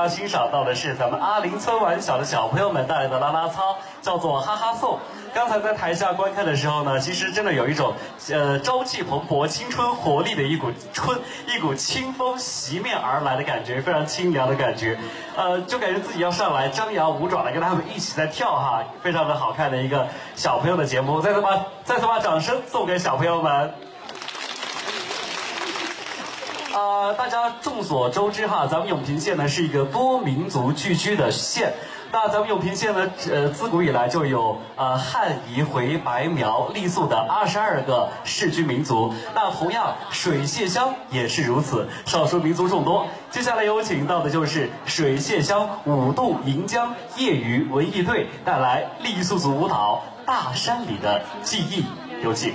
欣赏到的是咱们阿林村玩小的小朋友们带来的啦啦操，叫做哈哈颂。刚才在台下观看的时候呢，其实真的有一种朝气蓬勃、青春活力的一股清风袭面而来的感觉，非常清凉的感觉。就感觉自己要上来张牙舞爪的跟他们一起在跳哈，非常的好看的一个小朋友的节目。再次把掌声送给小朋友们。大家众所周知哈，咱们永平县呢是一个多民族聚居的县。那咱们永平县呢，自古以来就有汉彝回白苗傈僳的22个世居民族。那同样水榭乡也是如此，少数民族众多。接下来有请到的就是水榭乡舞渡岷江业余文艺队带来傈僳族舞蹈《大山里的记忆》，有请。